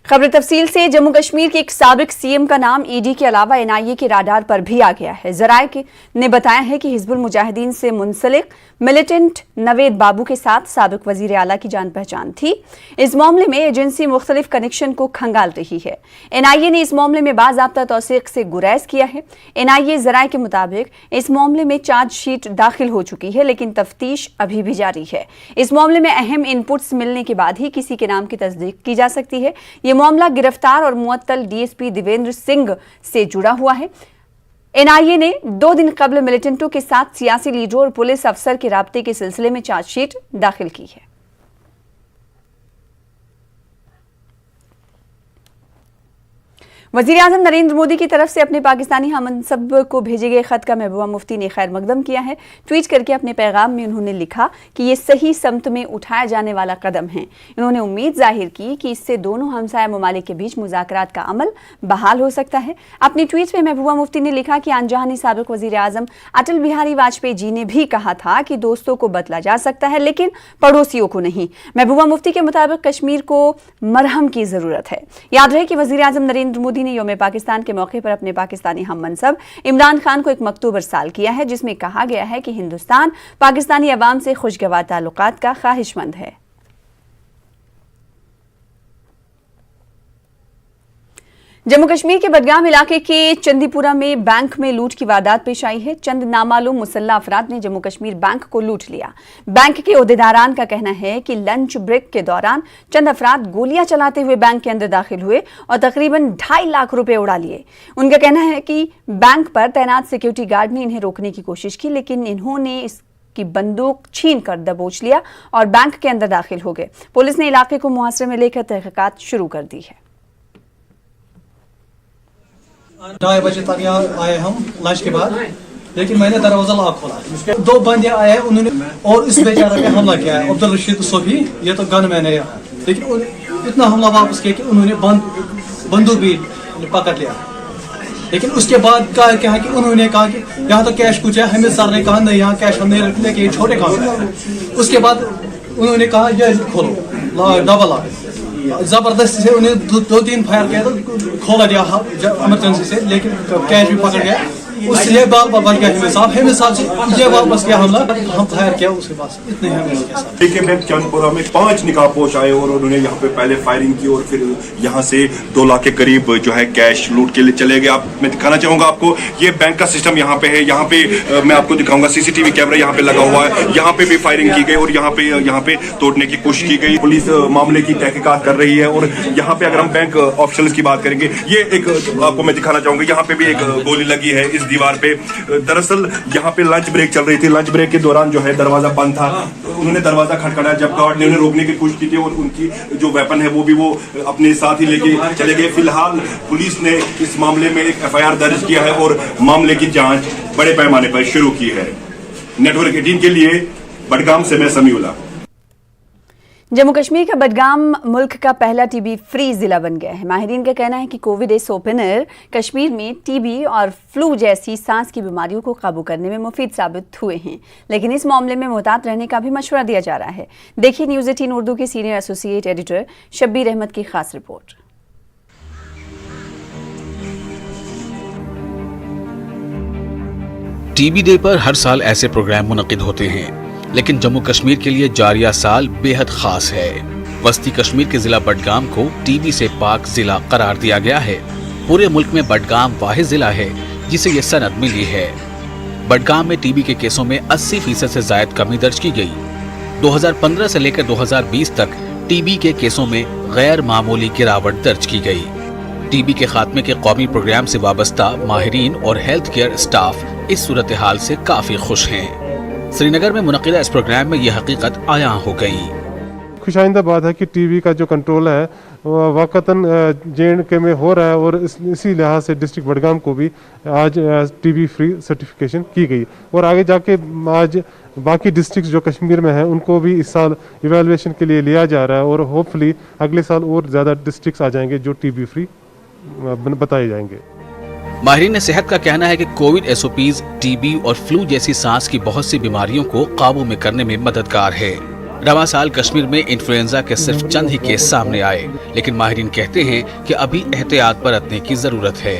खबर तफसील से। जम्मू कश्मीर के एक साबिक सीएम का नाम ईडी के अलावा एनआईए के राडार पर भी आ गया है। जराये ने बताया है कि हिजबुल मुजाहिदीन से मुंसलिक मिलिटेंट नवेद बाबू के साथ साबिक वजीर आला की जान पहचान थी। इस मामले में एजेंसी मुख्तलिफ कनेक्शन को खंगाल रही है। एनआईए ने इस मामले में बाज़ाब्ता तौसीक से गुरैज किया है। एनआईए जराये के मुताबिक इस मामले में चार्जशीट दाखिल हो चुकी है, लेकिन तफ्तीश अभी भी जारी है। इस मामले में अहम इनपुट्स मिलने के बाद ही किसी के नाम की तस्दीक की जा सकती है। ये मामला गिरफ्तार और मुअत्तल डीएसपी देवेंद्र सिंह से जुड़ा हुआ है। एनआईए ने 2 दिन कबल मिलिटेंटों के साथ सियासी लीडरों और पुलिस अफसर के राब्ते के सिलसिले में चार्जशीट दाखिल की है। वज़ीर आज़म नरेंद्र मोदी की तरफ से अपने पाकिस्तानी हममनसब को भेजे गए खत का महबूबा मुफ्ती ने खैर मकदम किया है। ट्वीट करके अपने पैगाम में उन्होंने लिखा कि ये सही समत में उठाया जाने वाला कदम है। इन्होंने उम्मीद जाहिर की कि इससे दोनों हमसाया ममालिक के बीच मुज़ाकरात का अमल बहाल हो सकता है। अपनी ट्वीट में महबूबा मुफ्ती ने लिखा कि अनजानी साबिक वज़ीर आज़म अटल बिहारी वाजपेयी जी ने भी कहा था कि दोस्तों को बदला जा सकता है, लेकिन पड़ोसियों को नहीं। महबूबा मुफ्ती के मुताबिक कश्मीर को मरहम की ज़रूरत है। याद रहे कि वज़ीर आज़म नरेंद्र मोदी ने यौम पाकिस्तान के मौके पर अपने पाकिस्तानी हममनसब इमरान खान को एक मकतूब अरसाल किया है, जिसमें कहा गया है कि हिंदुस्तान पाकिस्तानी अवाम से खुशगवार ताल्लुकात का ख्वाहिशमंद है। जम्मू कश्मीर के बडगाम इलाके के चंदीपुरा में बैंक में लूट की वारदात पेश आई है। चंद नामालूम मुसल्लह अफराद ने जम्मू कश्मीर बैंक को लूट लिया। बैंक के ओहदेदारान का कहना है कि लंच ब्रेक के दौरान चंद अफराद गोलियां चलाते हुए बैंक के अंदर दाखिल हुए और तकरीबन 2.5 लाख रुपए उड़ा लिए। उनका कहना है कि बैंक पर तैनात सिक्योरिटी गार्ड ने इन्हें रोकने की कोशिश की, लेकिन इन्होंने की बंदूक छीन कर दबोच लिया और बैंक के अंदर दाखिल हो गए। पुलिस ने इलाके को मुहासरे में लेकर तहकीकात शुरू कर दी है। 2:30 बजे तक यहाँ आए हम लंच के बाद, लेकिन मैंने दरवाजा लॉक खोला। 2 बंदे आए, उन्होंने और इस बेचारे पे हमला किया है, अब्दुल रशीद सोफी, ये तो गन मैंने यहाँ, लेकिन इतना हमला वापस किया कि उन्होंने बंदूक भी पकड़ लिया। लेकिन उसके बाद क्या है कि उन्होंने कहा कि यहाँ तो कैश कुछ है। हमें सर ने कहा नहीं, यहाँ कैश हम नहीं रखते कि छोटे काम है। उसके बाद उन्होंने कहा ये खोलो डबल लॉक। जबरदस्ती से उन्हें 2-3 फायर किया तो खोला दिया इमरजेंसी से, लेकिन कैश भी पकड़ गया। उससे ये बाल बन गया हमें साहब से ये वापस किया हमला, हम फायर किया उसके पास। इतने हमें उसके साथ देखिए बैंक चंदपुरा में 5 निकाहपोश आए और उन्होंने यहाँ पे पहले फायरिंग की और फिर यहाँ से 2 लाख के करीब जो है कैश लूट के लिए चले गए। आप मैं दिखाना चाहूंगा आपको, ये बैंक का सिस्टम यहाँ पे है। यहाँ पे मैं आपको दिखाऊंगा, सीसीटीवी कैमरा यहाँ पे लगा हुआ है। यहाँ पे भी फायरिंग की गई और यहाँ पे तोड़ने की कोशिश की गई। पुलिस मामले की तहकीकात कर रही है। और यहाँ पे अगर हम बैंक ऑफिशियल्स की बात करेंगे, ये एक आपको मैं दिखाना चाहूंगा, यहाँ पे भी एक गोली लगी है इस दीवार पे। दरअसल यहाँ पे लंच ब्रेक चल रही थी। लंच ब्रेक के दौरान जो है दरवाजा बंद था, उन्होंने दरवाजा खटखटाया। जब गार्ड ने उन्हें रोकने की कोशिश की थी और उनकी जो वेपन है वो भी वो अपने साथ ही लेके चले गए। फिलहाल पुलिस ने इस मामले में एक एफआईआर दर्ज किया है और मामले की जांच बड़े पैमाने पर शुरू की है। नेटवर्क 18 के लिए बडगाम से मैं समीउल्लाह। जम्मू कश्मीर का बडगाम मुल्क का पहला टीबी फ्री जिला बन गया है। माहिरीन का कहना है कि कोविड एस ओपनर कश्मीर में टीबी और फ्लू जैसी सांस की बीमारियों को काबू करने में मुफीद साबित हुए हैं, लेकिन इस मामले में मुहतात रहने का भी मशवरा दिया जा रहा है। देखिए न्यूज़ 18 उर्दू के senior associate editor Shabbir Ahmed की खास रिपोर्ट। टीबी डे पर हर साल ऐसे प्रोग्राम मुनक्किद होते हैं, लेकिन जम्मू कश्मीर के लिए जारिया साल बेहद खास है। वस्ती कश्मीर के जिला बडगाम को टीबी से पाक जिला करार दिया गया है। पूरे मुल्क में बडगाम वाहिद जिला है जिसे ये सनद मिली है। बडगाम में टीबी के केसों में 80% से जायद कमी दर्ज की गई। 2015 से लेकर 2020 तक टीबी के केसों में गैर मामूली गिरावट दर्ज की गई। टीबी के खात्मे के कौमी प्रोग्राम से वाबस्ता माहिरीन और हेल्थ केयर स्टाफ इस सूरत हाल से काफी खुश हैं। श्रीनगर में मुनक्किदा इस प्रोग्राम में यह हकीकत आया हो गई। खुशाइंदा बात है कि टीबी का जो कंट्रोल है वाकतन JNK में हो रहा है और इसी लिहाज से डिस्ट्रिक्ट बडगाम को भी आज टीबी फ्री सर्टिफिकेशन की गई और आगे जाके आज बाकी डिस्ट्रिक्ट जो कश्मीर में हैं उनको भी इस साल इवैल्यूएशन के लिए लिया जा रहा है और होपफुली अगले साल और ज़्यादा डिस्ट्रिक्ट्स आ जाएंगे जो टीबी फ्री बताए जाएंगे। माहिरीन सेहत का कहना है कि कोविड SOPs टीबी और फ्लू जैसी सांस की बहुत सी बीमारियों को काबू में करने में मददगार है। रवा साल कश्मीर में इन्फ्लुएंजा के सिर्फ चंद ही केस सामने आए, लेकिन माहिरीन कहते हैं कि अभी एहतियात बरतने की जरूरत है।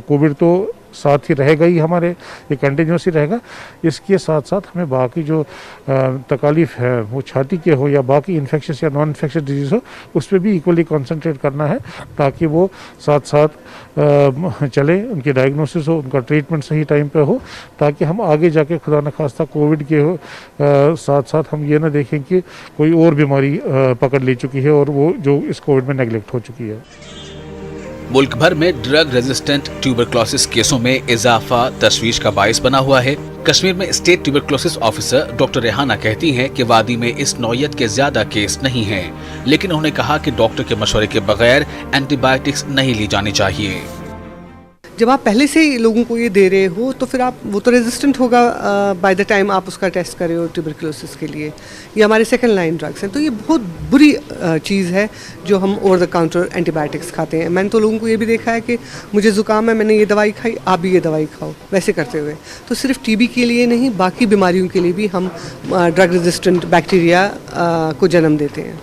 कोविड तो साथ ही रहेगा ही, हमारे ये कंटिन्यूस ही रहेगा। इसके साथ साथ हमें बाकी जो तकालीफ है वो छाती के हो या बाकी इन्फेक्शस या नॉन इन्फेक्शस डिजीज़ हो, उस पर भी इक्वली कंसंट्रेट करना है ताकि वो साथ साथ चले, उनकी डायग्नोसिस हो, उनका ट्रीटमेंट सही टाइम पे हो, ताकि हम आगे जाके खुदा न खास्ता कोविड के साथ साथ हम ये ना देखें कि कोई और बीमारी पकड़ ले चुकी है और वो जो इस कोविड में नेगलेक्ट हो चुकी है। मुल्क भर में ड्रग रेजिस्टेंट ट्यूबरक्लोसिस केसों में इजाफा तशवीश का बायस बना हुआ है। कश्मीर में state tuberculosis officer doctor Rehana कहती हैं कि वादी में इस नौयत के ज्यादा केस नहीं हैं, लेकिन उन्होंने कहा कि डॉक्टर के मशवरे के बगैर एंटीबायोटिक्स नहीं ली जानी चाहिए। जब आप पहले से ही लोगों को ये दे रहे हो तो फिर आप वो तो रेजिस्टेंट होगा बाय द टाइम आप उसका टेस्ट कर रहे हो ट्यूबरक्लोसिस के लिए। ये हमारे सेकंड लाइन ड्रग्स हैं, तो ये बहुत बुरी चीज़ है जो हम ओवर द काउंटर एंटीबायोटिक्स खाते हैं। मैंने तो लोगों को ये भी देखा है कि मुझे ज़ुकाम है, मैंने ये दवाई खाई, आप भी ये दवाई खाओ, वैसे करते हुए। तो सिर्फ टीबी के लिए नहीं, बाकी बीमारियों के लिए भी हम ड्रग रेजिस्टेंट बैक्टीरिया को जन्म देते हैं।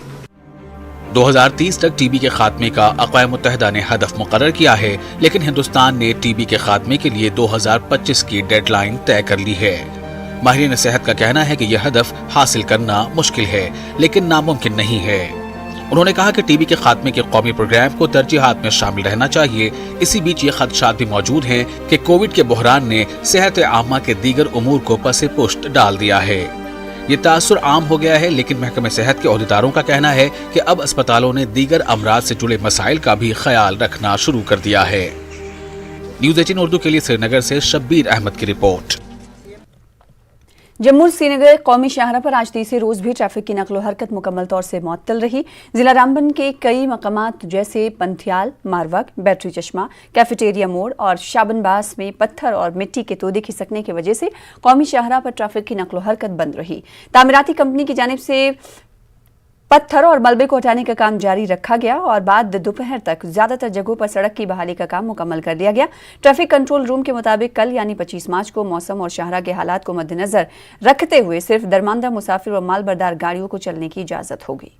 2030 तक टीबी के खात्मे का अक़वाम मुत्तहिदा ने हदफ मुकर्रर किया है, लेकिन हिंदुस्तान ने टीबी के खात्मे के लिए 2025 की डेडलाइन तय कर ली है। माहिरीन सेहत का कहना है कि यह हदफ हासिल करना मुश्किल है, लेकिन नामुमकिन नहीं है। उन्होंने कहा कि टीबी के खात्मे के कौमी प्रोग्राम को तरजीहात में शामिल रहना चाहिए। इसी बीच ये खदशात भी मौजूद हैं कि कोविड के बहरान ने सेहत आमा के दीगर उमूर को पसे पुश्त डाल दिया है। ये तासुर आम हो गया है, लेकिन महकमे सेहत के ओहदेदारों का कहना है कि अब अस्पतालों ने दीगर अमराज से जुड़े मसाइल का भी ख्याल रखना शुरू कर दिया है। न्यूज़ 18 उर्दू के लिए श्रीनगर से शब्बीर अहमद की रिपोर्ट। जम्मू श्रीनगर कौमी शाहरा पर आज तीसरे रोज भी ट्रैफिक की नकलो हरकत मुकम्मल तौर से मुअत्तल रही। जिला रामबन के कई मकामात जैसे पंथियाल, मारवक, बैटरी चश्मा, कैफेटेरिया मोड़ और शाबनबास में पत्थर और मिट्टी के तोदे खिसकने की वजह से कौमी शाहरा पर ट्रैफिक की नकलो हरकत बंद रही। तामीराती कंपनी की जानिब से पत्थर और मलबे को हटाने का काम जारी रखा गया और बाद दोपहर तक ज्यादातर जगहों पर सड़क की बहाली का काम मुकम्मल कर लिया गया। ट्रैफिक कंट्रोल रूम के मुताबिक कल यानी 25 मार्च को मौसम और शाहरा के हालात को मद्देनजर रखते हुए सिर्फ दरमानदा मुसाफिर व माल बरदार गाड़ियों को चलने की इजाजत होगी।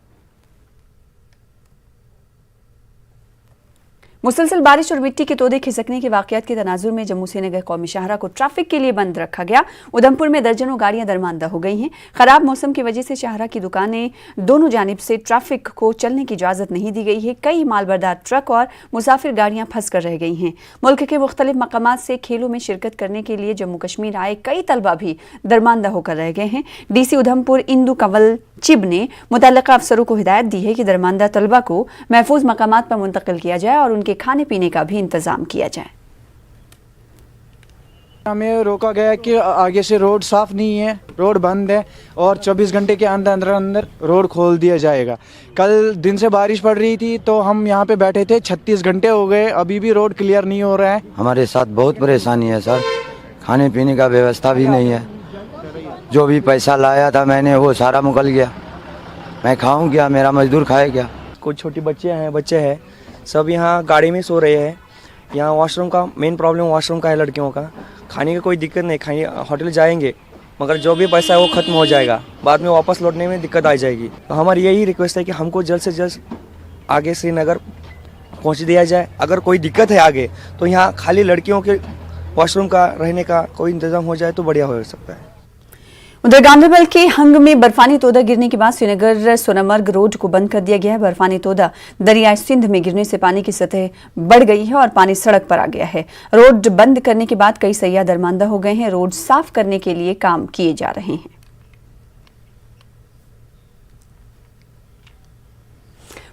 मुसलसल बारिश और मिट्टी के तोदे खिसकने के वाकयात के तनाजुर में जम्मू श्रीनगर कौमी शाहरा को ट्रैफिक के लिए बंद रखा गया। उधमपुर में दर्जनों गाड़ियां दरमानदा हो गई हैं। खराब मौसम की वजह से शाहरा की दुकानें दोनों जानिब से ट्रैफिक को चलने की इजाजत नहीं दी गई है। कई मालबरदार ट्रक और मुसाफिर गाड़ियां फंस कर रह गई हैं। मुल्क के मुख्तलिफ मकामात से खेलों में शिरकत करने के लिए जम्मू कश्मीर आए कई तलबा भी दरमानदा होकर रह गए हैं। DC उधमपुर इंदु कंवल चिब ने मुतल्लिका अफसरों को हिदायत दी है कि दरमानदा तलबा को महफूज मकामात पर मुंतकिल किया जाए और उनके खाने पीने का भी इंतजाम किया जाए। हमें रोका गया कि आगे से रोड साफ नहीं है, रोड बंद है और 24 घंटे के अंदर रोड खोल दिया जाएगा। कल दिन से बारिश पड़ रही थी तो हम यहाँ पे बैठे थे, 36 घंटे हो गए, अभी भी रोड क्लियर नहीं हो रहा है। हमारे साथ बहुत परेशानी है सर, खाने पीने का व्यवस्था भी नहीं है। जो भी पैसा लाया था मैंने वो सारा मुकल गया, मैं खाऊं क्या, मेरा मजदूर खाए क्या। कुछ छोटी बच्चे हैं सब यहाँ गाड़ी में सो रहे हैं। यहाँ वॉशरूम का मेन प्रॉब्लम वॉशरूम का है लड़कियों का। खाने की कोई दिक्कत नहीं, खाने होटल जाएंगे मगर जो भी पैसा है वो ख़त्म हो जाएगा, बाद में वापस लौटने में दिक्कत आ जाएगी। तो हमारी यही रिक्वेस्ट है कि हमको जल्द से जल्द आगे श्रीनगर पहुँच दिया जाए। अगर कोई दिक्कत है आगे तो यहाँ खाली लड़कियों के वॉशरूम का रहने का कोई इंतज़ाम हो जाए तो बढ़िया हो सकता है। उधर गांधरबल के हंग में बर्फानी तोदा गिरने के बाद श्रीनगर सोनामर्ग रोड को बंद कर दिया गया है। बर्फानी तोदा दरियाए सिंध में गिरने से पानी की सतह बढ़ गई है और पानी सड़क पर आ गया है। रोड बंद करने के बाद कई सयाह दरमानदा हो गए हैं। रोड साफ करने के लिए काम किए जा रहे हैं।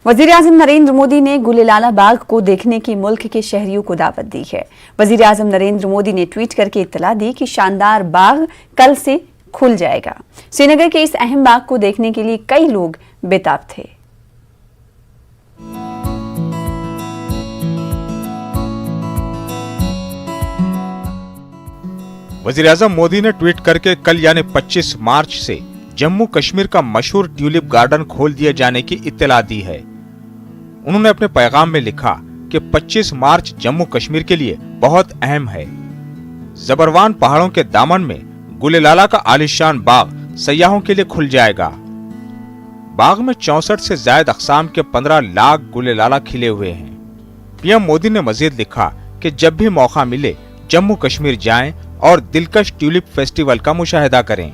वज़ीर-ए-आज़म नरेंद्र मोदी ने गुलेलाला बाग को देखने की मुल्क के शहरियों को दावत दी है। वज़ीर-ए-आज़म नरेंद्र मोदी ने ट्वीट करके इत्तला दी कि शानदार बाग कल से खुल जाएगा। श्रीनगर के इस अहम बाग को देखने के लिए कई लोग बेताब थे। वज़ीर-ए-आज़म मोदी ने ट्वीट करके कल यानी 25 मार्च से जम्मू कश्मीर का मशहूर ट्यूलिप गार्डन खोल दिए जाने की इत्तला दी है। उन्होंने अपने पैगाम में लिखा कि 25 मार्च जम्मू कश्मीर के लिए बहुत अहम है। जबरवान पहाड़ों के दामन में गुलेलाला का आलिशान बाग सयाहों के लिए खुल जाएगा। बाग में 64 से ज्यादा अक़साम के 15 लाख गुले लाला खिले हुए हैं। पीएम मोदी ने मजीद लिखा कि जब भी मौका मिले जम्मू कश्मीर जाएं और दिलकश ट्यूलिप फेस्टिवल का मुशाहिदा करें।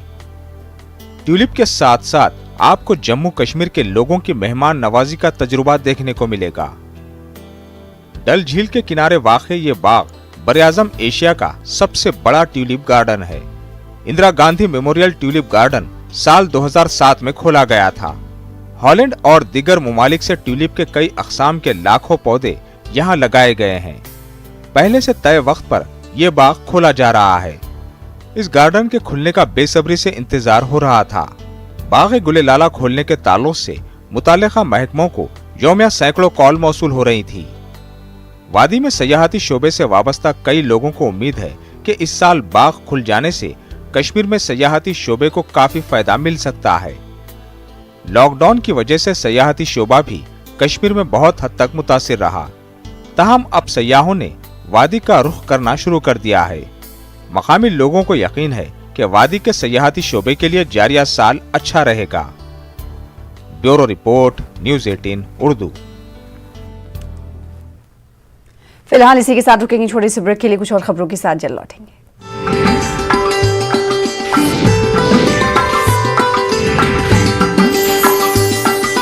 ट्यूलिप के साथ साथ आपको जम्मू कश्मीर के लोगों की मेहमान नवाजी का तजुर्बा देखने को मिलेगा। डल झील के किनारे वाक़े ये बाग बर-ए-आज़म एशिया का सबसे बड़ा ट्यूलिप गार्डन है। Indira Gandhi memorial tulip garden साल 2007 में खोला गया था। हॉलैंड और दीगर ममालिक से ट्यूलिप के कई अक़साम के लाखों पौधे यहाँ लगाए गए हैं। पहले से तय वक्त पर यह बाग खोला जा रहा है। इस गार्डन के खुलने का बेसब्री से इंतजार हो रहा था। बाग गुले लाला खोलने के ताल्लुक से मुताल्लिका महकमों को यौमिया सैकड़ों कॉल मौसूल हो रही थी। वादी में सयाहती शोबे से वाबस्ता कई लोगों को उम्मीद है कि इस साल बाग खुल जाने से कश्मीर में सयाहती शोबे को काफी फायदा मिल सकता है। लॉकडाउन की वजह से सयाहती शोबा भी कश्मीर में बहुत हद तक मुतासिर रहा। ताहम अब सयाहों ने वादी का रुख करना शुरू कर दिया है। मकामी लोगों को यकीन है कि वादी के सयाहती शोबे के लिए जारिया साल अच्छा रहेगा। Bureau report, news 18 Urdu. फिलहाल इसी के साथ रुकेंगे छोटे से ब्रेक के लिए, कुछ और खबरों के साथ जल्द लौटेंगे।